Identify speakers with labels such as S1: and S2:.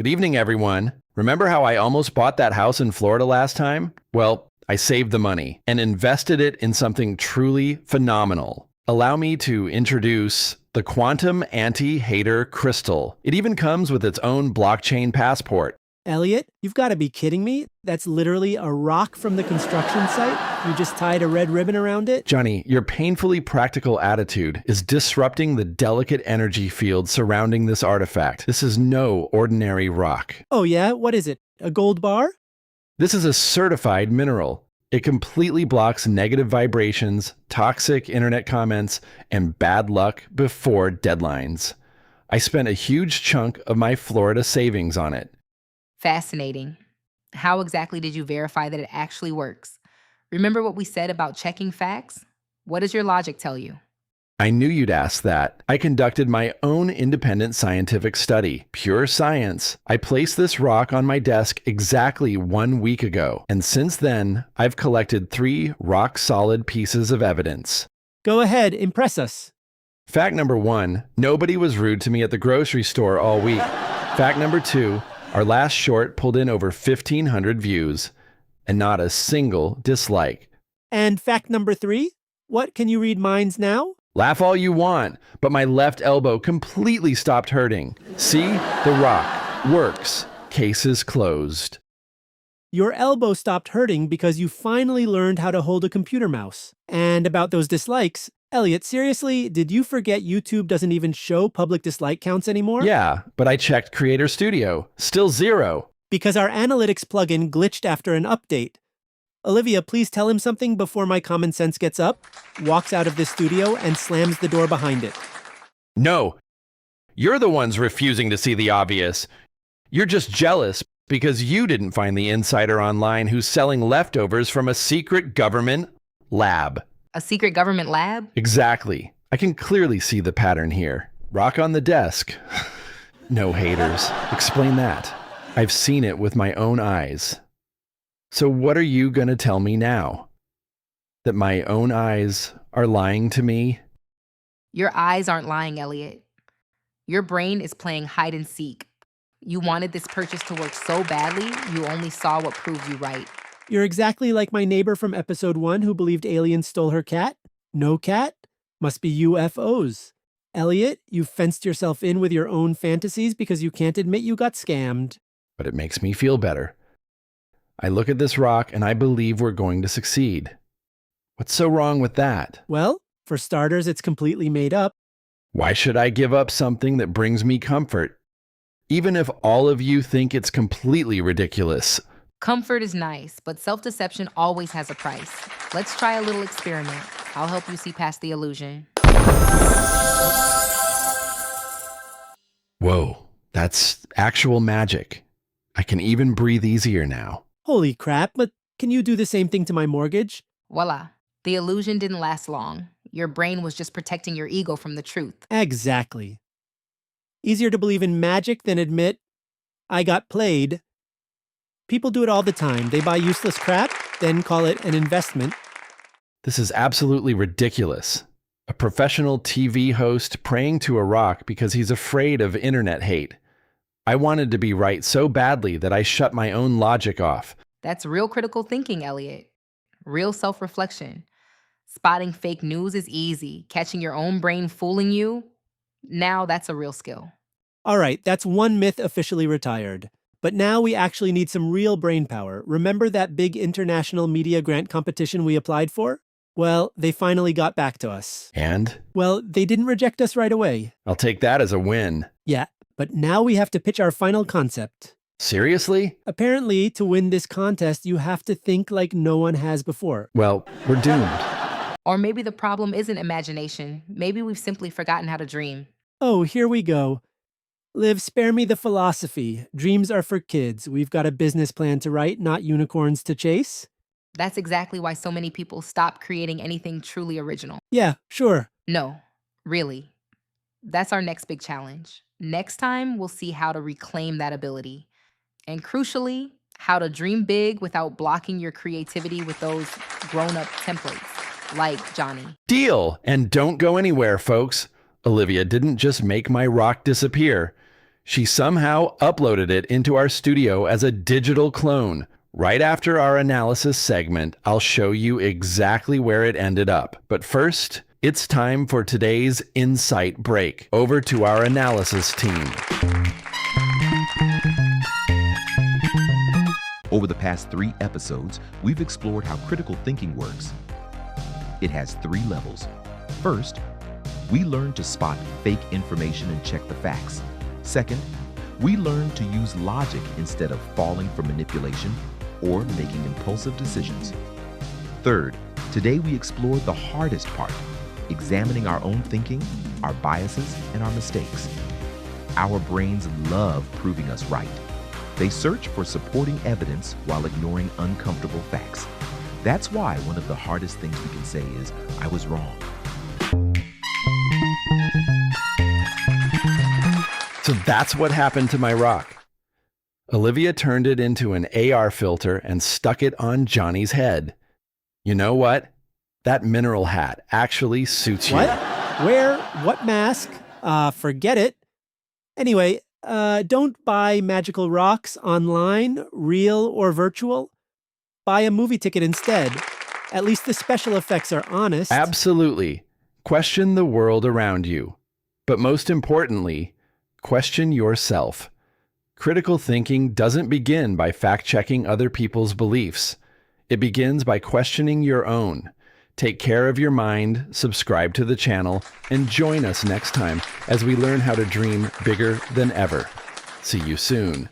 S1: Good evening, everyone. Remember how I almost bought that house in Florida last time? Well, I saved the money and invested it in something truly phenomenal. Allow me to introduce the Quantum Anti-Hater Crystal. It even comes with its own blockchain passport.
S2: Elliot, you've got to be kidding me. That's literally a rock from the construction site? You just tied a red ribbon around it?
S1: Johnny, your painfully practical attitude is disrupting the delicate energy field surrounding this artifact. This is no ordinary rock.
S2: Oh yeah? What is it? A gold bar?
S1: This is a certified mineral. It completely blocks negative vibrations, toxic internet comments, and bad luck before deadlines. I spent a huge chunk of my Florida savings on it.
S3: Fascinating. How exactly did you verify that it actually works? Remember what we said about checking facts? What does your logic tell you?
S1: I knew you'd ask that. I conducted my own independent scientific study, pure science. I placed this rock on my desk exactly 1 week ago, and since then, I've collected 3 rock-solid pieces of evidence.
S2: Go ahead, impress us.
S1: Fact number 1, nobody was rude to me at the grocery store all week. Fact number 2, our last short pulled in over 1,500 views, and not a single dislike.
S2: And fact number 3, what, can you read minds now?
S1: Laugh all you want, but my left elbow completely stopped hurting. See? The rock works. Case is closed.
S2: Your elbow stopped hurting because you finally learned how to hold a computer mouse. And about those dislikes, Elliot, seriously, did you forget YouTube doesn't even show public dislike counts anymore?
S1: Yeah, but I checked Creator Studio. Still 0.
S2: Because our analytics plugin glitched after an update. Olivia, please tell him something before my common sense gets up, walks out of the studio, and slams the door behind it.
S1: No. You're the ones refusing to see the obvious. You're just jealous because you didn't find the insider online who's selling leftovers from a secret government lab.
S3: A secret government lab?
S1: Exactly. I can clearly see the pattern here. Rock on the desk. No haters. Explain that. I've seen it with my own eyes. So what are you going to tell me now? That my own eyes are lying to me?
S3: Your eyes aren't lying, Elliot. Your brain is playing hide and seek. You wanted this purchase to work so badly, you only saw what proved you right.
S2: You're exactly like my neighbor from episode 1 who believed aliens stole her cat. No cat? Must be UFOs. Elliot, you fenced yourself in with your own fantasies because you can't admit you got scammed.
S1: But it makes me feel better. I look at this rock and I believe we're going to succeed. What's so wrong with that?
S2: Well, for starters, it's completely made up.
S1: Why should I give up something that brings me comfort? Even if all of you think it's completely ridiculous.
S3: Comfort is nice, but self-deception always has a price. Let's try a little experiment. I'll help you see past the illusion.
S1: Whoa, that's actual magic. I can even breathe easier now.
S2: Holy crap, but can you do the same thing to my mortgage?
S3: Voila. The illusion didn't last long. Your brain was just protecting your ego from the truth.
S2: Exactly. Easier to believe in magic than admit, I got played. People do it all the time. They buy useless crap, then call it an investment.
S1: This is absolutely ridiculous. A professional TV host praying to a rock because he's afraid of internet hate. I wanted to be right so badly that I shut my own logic off.
S3: That's real critical thinking, Elliot. Real self-reflection. Spotting fake news is easy. Catching your own brain fooling you, now that's a real skill.
S2: All right, that's one myth officially retired. But now we actually need some real brain power. Remember that big international media grant competition we applied for? Well, they finally got back to us.
S1: And?
S2: Well, they didn't reject us right away.
S1: I'll take that as a win.
S2: Yeah, but now we have to pitch our final concept.
S1: Seriously?
S2: Apparently, to win this contest, you have to think like no one has before.
S1: Well, we're doomed.
S3: Or maybe the problem isn't imagination. Maybe we've simply forgotten how to dream.
S2: Oh, here we go. Liv, spare me the philosophy. Dreams are for kids. We've got a business plan to write, not unicorns to chase.
S3: That's exactly why so many people stop creating anything truly original.
S2: Yeah, sure.
S3: No, really. That's our next big challenge. Next time, we'll see how to reclaim that ability. And crucially, how to dream big without blocking your creativity with those grown-up templates, like Johnny.
S1: Deal! And don't go anywhere, folks. Olivia didn't just make my rock disappear. She somehow uploaded it into our studio as a digital clone. Right after our analysis segment, I'll show you exactly where it ended up. But first, it's time for today's Insight Break. Over to our analysis team.
S4: Over the past 3 episodes, we've explored how critical thinking works. It has 3 levels. First, we learned to spot fake information and check the facts. Second, we learned to use logic instead of falling for manipulation or making impulsive decisions. Third, today we explored the hardest part, examining our own thinking, our biases, and our mistakes. Our brains love proving us right. They search for supporting evidence while ignoring uncomfortable facts. That's why one of the hardest things we can say is, "I was wrong."
S1: So that's what happened to my rock. Olivia turned it into an AR filter and stuck it on Johnny's head. You know what? That mineral hat actually suits you.
S2: What? Where? What mask? Forget it. Anyway, don't buy magical rocks online, real or virtual. Buy a movie ticket instead. At least the special effects are honest.
S1: Absolutely. Question the world around you. But most importantly, question yourself. Critical thinking doesn't begin by fact-checking other people's beliefs. It begins by questioning your own. Take care of your mind, subscribe to the channel, and join us next time as we learn how to dream bigger than ever. See you soon.